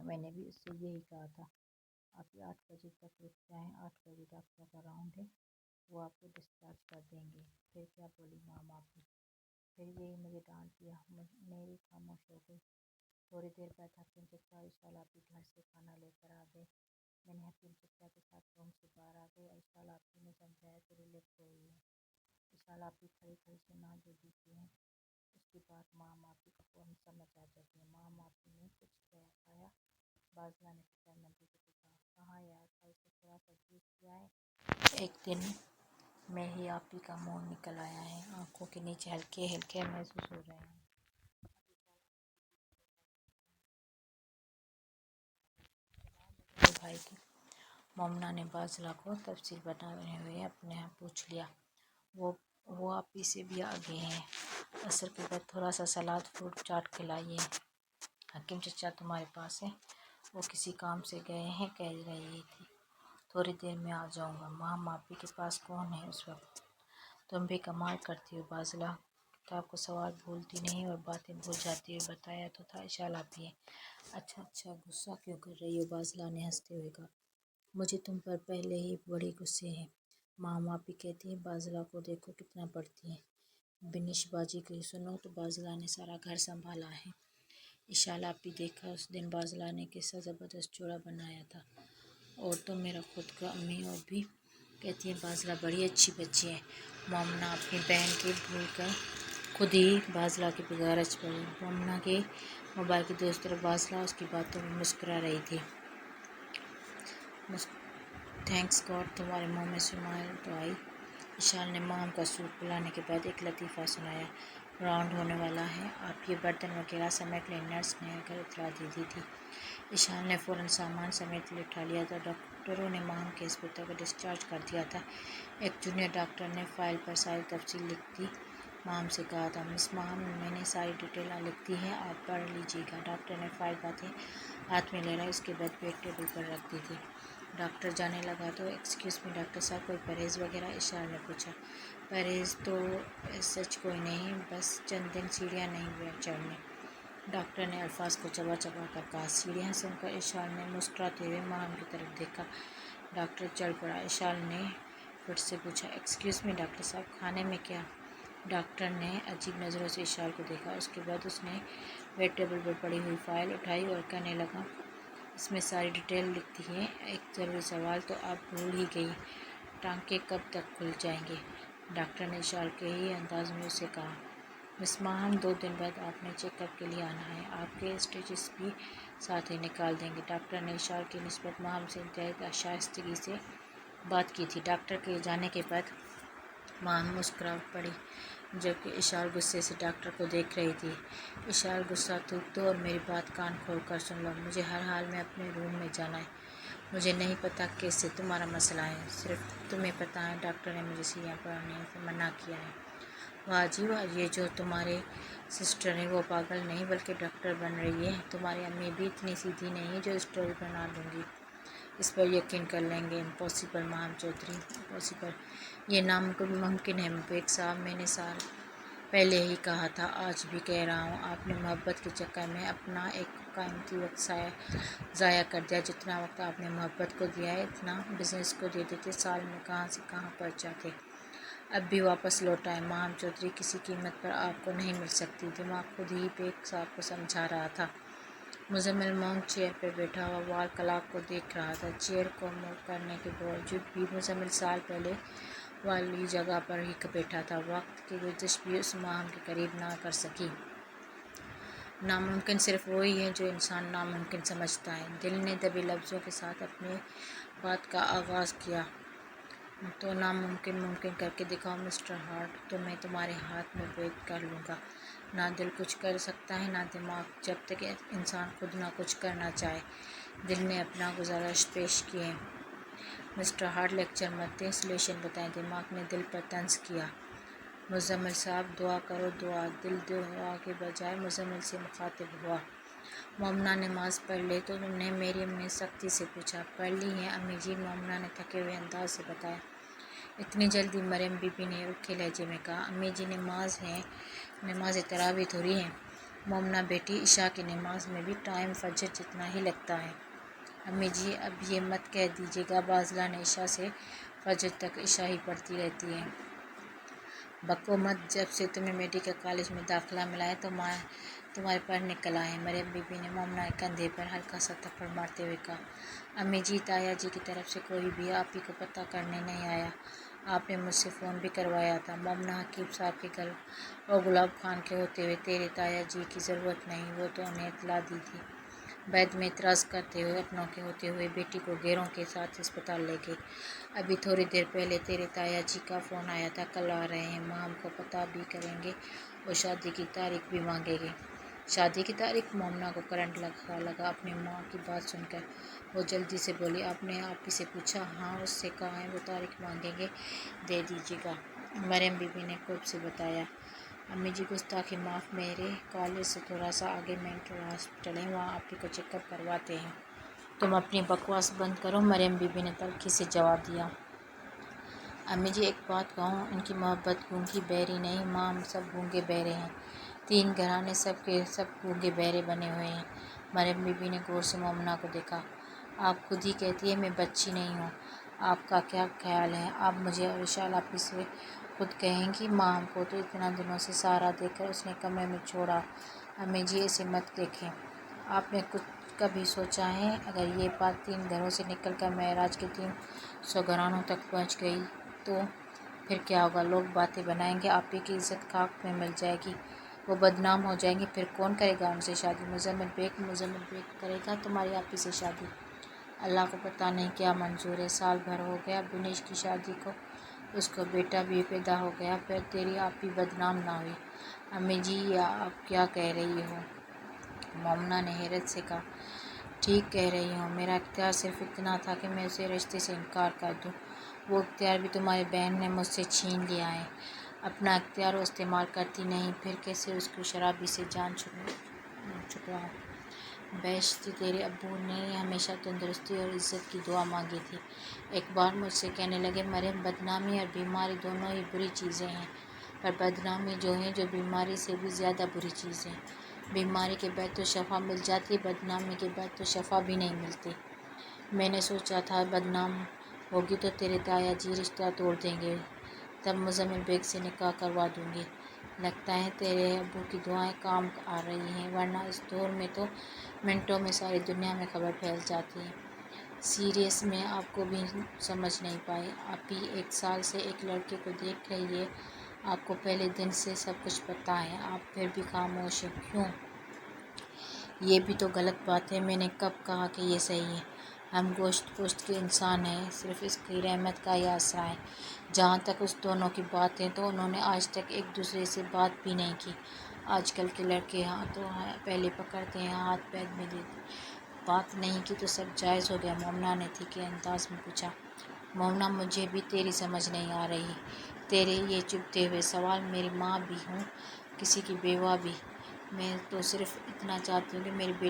تھا، میں نے بھی اس سے یہی کہا تھا آپ 8 بجے تک رک جائیں، 8 بجے ڈاکٹر کا راؤنڈ ہے، وہ آپ کو ڈسچارج کر دیں گے۔ پھر کیا بولی ماما بھی، پھر یہی مجھے ڈانٹ دیا، میری خاموش ہو گئی۔ تھوڑی دیر بعد حکیم چچا اشال آپی گھر سے کھانا لے کر آ گئے۔ میں نے حکیم چچا کے ساتھ روم سے باہر آ گئی۔ اشال آپی نے سمجھایا تو ریلیکس ہو رہی ہے۔ اشال آپی کھڑی کھڑی سنا جو دیتی ہیں، اس کی بات مام آپی کو فوراً سمجھ آ جاتی ہے۔ مام آپی نے کچھ کھایا؟ بازلا نے فکر مندی سے پوچھا۔ کہاں یار، کل سے تھوڑا سا جوس پیا ہے، ایک دن میں ہی آپی کا منہ نکل آیا ہے، آنکھوں کے نیچے ہلکے ہلکے محسوس ہو رہے ہیں۔ بھائی کی مومنہ نے بازلا کو تفصیل بتاتے ہوئے اپنے یہاں پوچھ لیا۔ وہ آپی سے بھی آگے ہیں، عصر کے بعد تھوڑا سا سلاد فروٹ چاٹ کھلائیے۔ حکیم چچا تمہارے پاس ہے؟ وہ کسی کام سے گئے ہیں، کہہ رہی تھی تھوڑی دیر میں آ جاؤں گا۔ مام آپی کے پاس کون ہے اس وقت؟ تم بھی کمال کرتی ہو بازلا، کتاب کو سوال بھولتی نہیں اور باتیں بھول جاتی ہو۔ بتایا تو تھا اشال آپی ہے۔ اچھا غصہ کیوں کر رہی ہو؟ بازلا نے ہنستے ہوئے کہا۔ مجھے تم پر پہلے ہی بڑی غصے ہیں، مام آپی کہتی ہیں بازلا کو دیکھو کتنا پڑھتی ہیں۔ بنش بازی کی سنو تو بازلا نے سارا گھر سنبھالا ہے۔ اشال آپی دیکھا اس دن بازلا نے کیسا زبردست جوڑا بنایا تھا، اور تو میرا خود کا امی اور بھی کہتی ہیں بازلا بڑی اچھی بچی ہے۔ مومنہ اپنی بہن کے بھول کر خود ہی بازلا کی گرج پڑی۔ مومنہ کے موبائل کی دوسری طرف بازلا اس کی باتوں میں مسکرا رہی تھی۔ تھینکس گاڈ تمہارے منہ میں اسمائل تو آئی۔ اشال نے مام کا سوٹ پلانے کے بعد ایک لطیفہ سنایا۔ راؤنڈ ہونے والا ہے، آپ یہ برتن وغیرہ سمیٹ لیں، نرس نے اگر اطلاع دے دی تھی۔ اشال نے فوراً سامان سمیٹ اٹھا لیا تھا۔ ڈاکٹروں نے مام کے ہسپتال کا ڈسچارج کر دیا تھا۔ ایک جونیئر ڈاکٹر نے فائل پر ساری تفصیل لکھ دی۔ مام سے کہا تھا مس مام میں نے ساری ڈیٹیل لکھ دی ہے، آپ پڑھ لیجیے گا۔ ڈاکٹر نے فائل باتیں ہاتھ میں لے رہا اس کے بعد بیڈ ٹیبل پر رکھ دی تھی۔ ڈاکٹر جانے لگا تو ایکسکیوز می ڈاکٹر صاحب، کوئی پرہیز وغیرہ؟ اشال نے پوچھا۔ پرہیز تو سچ کوئی نہیں، بس چند دن سیڑھیاں نہیں چڑھنی، ڈاکٹر نے الفاظ کو چبا چبا کر کہا۔ سیڑھیاں سن کر اشال نے مسکراتے ہوئے مام کی طرف دیکھا۔ ڈاکٹر چل پڑا۔ اشال نے پھر سے پوچھا ایکسکیوز می ڈاکٹر صاحب، کھانے میں کیا؟ ڈاکٹر نے عجیب نظروں سے اشال کو دیکھا، اس کے بعد اس نے بیڈ ٹیبل پر پڑی ہوئی فائل اٹھائی اور کہنے لگا اس میں ساری ڈیٹیل لکھ دی ہے۔ ایک ضروری سوال تو آپ بھول ہی گئی، ٹانکے کب تک کھل جائیں گے؟ ڈاکٹر نے اشال کے ہی انداز میں اسے کہا۔ مس ماہم 2 دن بعد آپ نے چیک اپ کے لیے آنا ہے، آپ کے اسٹیچز بھی ساتھ ہی نکال دیں گے۔ ڈاکٹر نے اشال کی نسبت ماہم سے انتہائی شائستگی سے بات کی تھی۔ ڈاکٹر کے جانے کے بعد ماہم مسکرا پڑی، جبکہ اشال غصے سے ڈاکٹر کو دیکھ رہی تھی۔ اشال غصہ تھوک دو اور میری بات کان کھول کر سن لو، مجھے ہر حال میں اپنے روم میں جانا ہے۔ مجھے نہیں پتہ کیسے تمہارا مسئلہ ہے، صرف تمہیں پتہ ہے ڈاکٹر نے مجھے سیڑھیاں پڑھنے سے منع کیا ہے۔ واہ جی واہ، یہ جو تمہاری سسٹر ہے وہ پاگل نہیں بلکہ ڈاکٹر بن رہی ہے۔ تمہاری امی بھی اتنی سیدھی نہیں جو اسٹوری بنا دوں گی، اس پر یقین کر لیں گے۔ امپاسبل مام چودھری، امپاسبل، یہ ناممکن ہے۔ بیگ صاحب میں نے سال پہلے ہی کہا تھا، آج بھی کہہ رہا ہوں، آپ نے محبت کے چکر میں اپنا ایک قیمتی وقت ضائع کر دیا۔ جتنا وقت آپ نے محبت کو دیا ہے اتنا بزنس کو دے دیتے، سال میں کہاں سے کہاں پہنچ جاتے۔ اب بھی واپس لوٹ آئے۔ مام چودھری کسی قیمت پر آپ کو نہیں مل سکتی، دماغ خود ہی بیگ صاحب کو سمجھا رہا تھا۔ مزمل مونک چیئر پر بیٹھا ہوا وال کلاک کو دیکھ رہا تھا۔ چیئر کو موو کرنے کے باوجود بھی مزمل سال پہلے والی جگہ پر ہی بیٹھا تھا۔ وقت کی گردش بھی اس ماہم کے قریب نہ کر سکی۔ ناممکن صرف وہی ہے جو انسان ناممکن سمجھتا ہے۔ دل نے دبے لفظوں کے ساتھ اپنی بات کا آغاز کیا۔ تو ناممکن ممکن کر کے دکھاؤ مسٹر ہارٹ، تو میں تمہارے ہاتھ میں بیعت کر لوں گا۔ نہ دل کچھ کر سکتا ہے نہ دماغ، جب تک انسان خود نہ کچھ کرنا چاہے۔ دل نے اپنا گزارش پیش کی۔ مسٹر ہارٹ لیکچر مت دیں، سولوشن بتائیں۔ دماغ نے دل پر طنز کیا۔ مزمل صاحب دعا کرو دعا۔ دل دعا کے بجائے مزمل سے مخاطب ہوا۔ مومنہ نماز پڑھ لے؟ تو نے مریم نے سختی سے پوچھا۔ پڑھ لی ہے امی جی، مومنہ نے تھکے ہوئے انداز سے بتایا۔ اتنی جلدی؟ مریم بی بی نے روکھے لہجے میں کہا۔ امی جی نماز تراویح تھوڑی ہے، مومنہ بیٹی، عشاء کی نماز میں بھی ٹائم فجر جتنا ہی لگتا ہے۔ امی جی اب یہ مت کہہ دیجیے گا بازلہ نے عشاء سے فجر تک عشاء ہی پڑھتی رہتی ہے۔ بکو مت، جب سے تمہیں میڈیکل کالج میں داخلہ ملا ہے تمہارے پر نکل آئے۔ مریم بی بی نے مومنہ کے کندھے پر ہلکا سا تھپڑ مارتے ہوئے کہا۔ امی جی، تایا جی کی طرف سے کوئی بھی آپ ہی کو پتہ کرنے نہیں آیا۔ آپ نے مجھ سے فون بھی کروایا تھا۔ مومنہ حکیم صاحب کے گھر اور گلاب خان کے ہوتے ہوئے تیرے تایا جی کی ضرورت نہیں، وہ تو انہیں اطلاع دی تھی۔ بیت میں اعتراض کرتے ہوئے اپنوں کے ہوتے ہوئے بیٹی کو گیروں کے ساتھ ہسپتال لے گئے۔ ابھی تھوڑی دیر پہلے تیرے تایا جی کا فون آیا تھا، کل آ رہے ہیں، ماں ہم کو پتہ بھی کریں گے اور شادی کی تاریخ بھی مانگیں گے۔ شادی کی تاریخ؟ مومنہ کو کرنٹ لگا اپنی ماں کی بات سن کر۔ وہ جلدی سے بولی، آپ نے آپ ہی سے پوچھا؟ ہاں، اس سے کہا ہے وہ تاریخ مانگیں گے، دے دیجیے گا۔ مریم بی بی نے قرب سے بتایا۔ امی جی گستاخی معاف، میرے کالج سے تھوڑا سا آگے مینٹل ہاسپٹل ہے، وہاں آپ ہی کو چیک اپ کرواتے ہیں۔ تم اپنی بکواس بند کرو، مریم بی بی نے تلخی سے جواب دیا۔ امی جی ایک بات کہوں، ان کی محبت گونگی بہری نہیں، ماں ہم سب گونگے بہرے ہیں، 3 گھرانے سب کے سب گونگے بہرے بنے ہوئے ہیں۔ مریم بی بی نے غور سے مومنہ کو دیکھا۔ آپ خود ہی کہتی ہیں میں بچی نہیں ہوں، آپ کا کیا خیال ہے؟ آپ مجھے اور وشال آپی سے خود کہیں گی، ماں ہم کو تو اتنا دنوں سے سہارا دے کر اس نے کمرے میں چھوڑا۔ امی جی ایسے مت دیکھیں، آپ نے کبھی سوچا ہے اگر یہ بات 3 گھروں سے نکل کر معراج کے 300 گھرانوں تک پہنچ گئی تو پھر کیا ہوگا؟ لوگ باتیں بنائیں گے، آپی کی عزت خاک میں مل جائے گی، وہ بدنام ہو جائیں گی، پھر کون کرے گا ان سے شادی؟ مزمل بیگ کرے گا تمہاری آپی سے شادی؟ اللہ کو پتہ نہیں کیا منظور ہے، سال بھر ہو گیا بنیش کی شادی کو، اس کو بیٹا بھی پیدا ہو گیا، پھر تیری آپی بدنام نہ ہوئی۔ امی جی یہ آپ کیا کہہ رہی ہو؟ مومنہ نے حیرت سے کہا۔ ٹھیک کہہ رہی ہوں، میرا اختیار صرف اتنا تھا کہ میں اسے رشتے سے انکار کر دوں، وہ اختیار بھی تمہاری بہن نے مجھ سے چھین لیا ہے۔ اپنا اختیار وہ استعمال کرتی نہیں، پھر کیسے اس کو شرابی سے جان چھڑواؤں؟ بیشتی تیرے ابو نے ہمیشہ تندرستی اور عزت کی دعا مانگی تھی، ایک بار مجھ سے کہنے لگے، مریم بدنامی اور بیماری دونوں ہی بری چیزیں ہیں، پر بدنامی جو ہے جو بیماری سے بھی زیادہ بری چیز ہے۔ بیماری کے بعد تو شفا مل جاتی، بدنامی کے بعد تو شفا بھی نہیں ملتی۔ میں نے سوچا تھا بدنام ہوگی تو تیرے تایا جی رشتہ توڑ دیں گے، تب مزمل بیگ سے نکاح کروا دوں گی۔ لگتا ہے تیرے ابو کی دعائیں کام آ رہی ہیں، ورنہ اس دور میں تو منٹوں میں ساری دنیا میں خبر پھیل جاتی ہے۔ سیریس میں آپ کو بھی سمجھ نہیں پائی، آپی 1 سال سے ایک لڑکے کو دیکھ رہی ہے، آپ کو پہلے دن سے سب کچھ پتہ ہے، آپ پھر بھی خاموش ہیں، کیوں؟ یہ بھی تو غلط بات ہے، میں نے کب کہا کہ یہ صحیح ہے؟ ہم گوشت پوشت کے انسان ہیں، صرف اس کی رحمت کا ہی آسرا ہے۔ جہاں تک اس دونوں کی بات ہے تو انہوں نے آج تک ایک دوسرے سے بات بھی نہیں کی۔ آج کل کے لڑکے تو پہلے پکڑتے ہیں، ہاتھ پیر میں دیتے، بات نہیں کی تو سب جائز ہو گیا، مومنہ نے تیکھے انداز میں پوچھا۔ مومنہ مجھے بھی تیری سمجھ نہیں آ رہی، تیرے یہ چبھتے ہوئے سوال، میری ماں بھی ہوں، کسی کی بیوہ بھی، میں تو صرف اتنا چاہتی ہوں کہ میری بیٹی